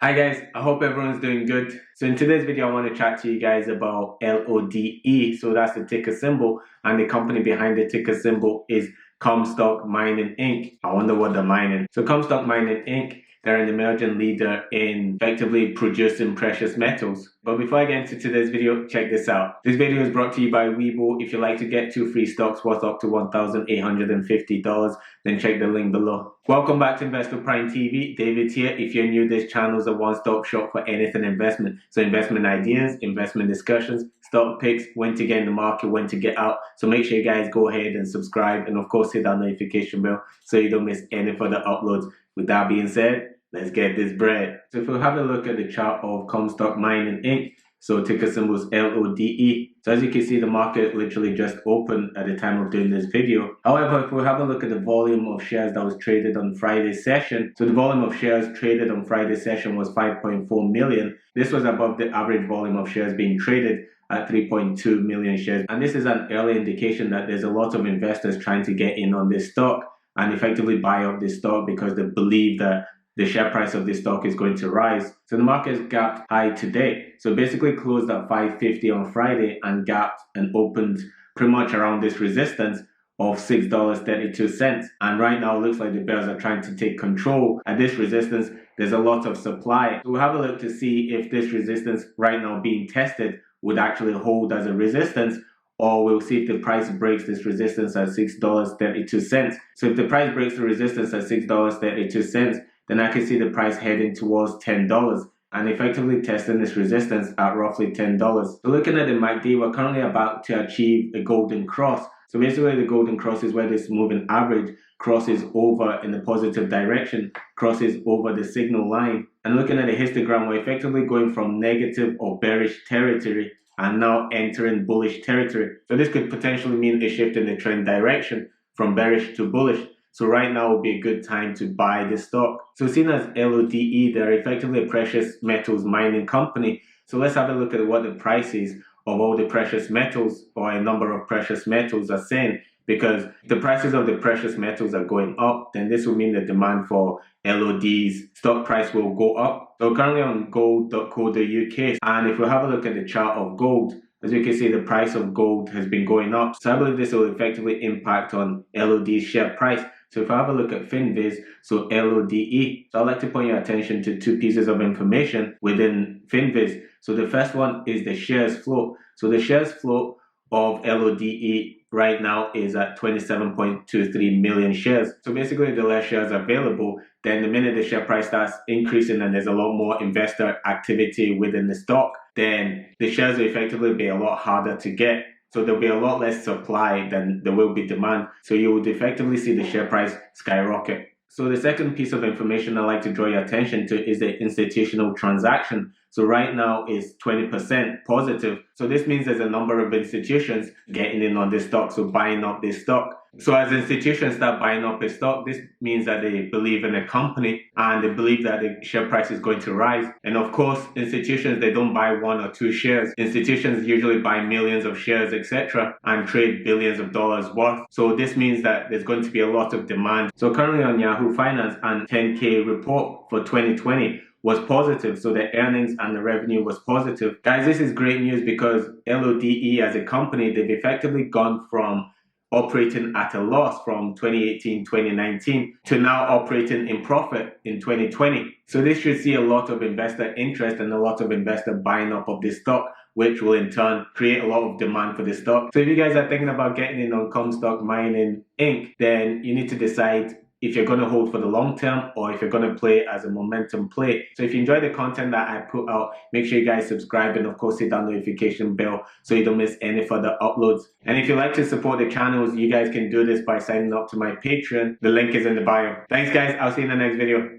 Hi guys, I hope everyone's doing good. So in today's video, I want to chat to you guys about LODE. So that's the ticker symbol, and the company behind the ticker symbol is Comstock Mining Inc. I wonder what they're mining. So Comstock Mining Inc., they're an emerging leader in effectively producing precious metals. But before I get into today's video, check this out. This video is brought to you by Weibo. If you'd like to get 2 free stocks worth up to $1,850, then check the link below. Welcome back to Investor Prime TV. David here. If you're new, this channel is a one-stop shop for anything investment. So investment ideas, investment discussions, stock picks, when to get in the market, when to get out. So make sure you guys go ahead and subscribe, and of course hit that notification bell so you don't miss any further uploads. With that being said, let's get this bread. So if we have a look at the chart of Comstock Mining Inc., so ticker symbol is LODE. So as you can see, the market literally just opened at the time of doing this video. However, if we have a look at the volume of shares that was traded on Friday's session, so the volume of shares traded on Friday's session was 5.4 million. This was above the average volume of shares being traded at 3.2 million shares. And this is an early indication that there's a lot of investors trying to get in on this stock and effectively buy up this stock because they believe that the share price of this stock is going to rise. So the market is gapped high today. So basically closed at 550 on Friday and gapped and opened pretty much around this resistance of $6.32. And right now it looks like the bears are trying to take control. At this resistance, there's a lot of supply. So we'll have a look to see if this resistance right now being tested would actually hold as a resistance, or we'll see if the price breaks this resistance at $6.32. So if the price breaks the resistance at $6.32, then I can see the price heading towards $10 and effectively testing this resistance at roughly $10. So looking at the MACD, we're currently about to achieve a golden cross. So basically the golden cross is where this moving average crosses over in the positive direction, crosses over the signal line. And looking at the histogram, we're effectively going from negative or bearish territory and now entering bullish territory. So this could potentially mean a shift in the trend direction from bearish to bullish. So right now would be a good time to buy this stock. So seen as LODE, they're effectively a precious metals mining company. So let's have a look at what the prices of all the precious metals or a number of precious metals are saying. Because if the prices of the precious metals are going up, then this will mean the demand for LOD's stock price will go up. So currently on gold.co.uk, and if we have a look at the chart of gold, as you can see, the price of gold has been going up. So I believe this will effectively impact on LOD's share price. So if I have a look at FinViz, so LODE, so I'd like to point your attention to two pieces of information within FinViz. So the first one is the shares float. So the shares float of LODE right now is at 27.23 million shares. So basically the less shares available, then the minute the share price starts increasing and there's a lot more investor activity within the stock, then the shares will effectively be a lot harder to get. So there'll be a lot less supply than there will be demand. So you would effectively see the share price skyrocket. So the second piece of information I'd like to draw your attention to is the institutional transaction. So right now is 20% positive. So this means there's a number of institutions getting in on this stock, so buying up this stock. So as institutions start buying up a stock, this means that they believe in a company and they believe that the share price is going to rise. And of course, institutions, they don't buy one or two shares. Institutions usually buy millions of shares, etc., and trade billions of dollars worth. So this means that there's going to be a lot of demand. So currently on Yahoo Finance, and 10K report for 2020 was positive, so the earnings and the revenue was positive. Guys, this is great news because LODE as a company, they've effectively gone from operating at a loss from 2018, 2019 to now operating in profit in 2020. So this should see a lot of investor interest and a lot of investor buying up of this stock, which will in turn create a lot of demand for this stock. So if you guys are thinking about getting in on Comstock Mining Inc., then you need to decide if you're going to hold for the long term or if you're going to play as a momentum play. So if you enjoy the content that I put out, make sure you guys subscribe and of course hit that notification bell so you don't miss any further uploads. And if you'd like to support the channels, you guys can do this by signing up to my Patreon. The link is in the bio. Thanks guys, I'll see you in the next video.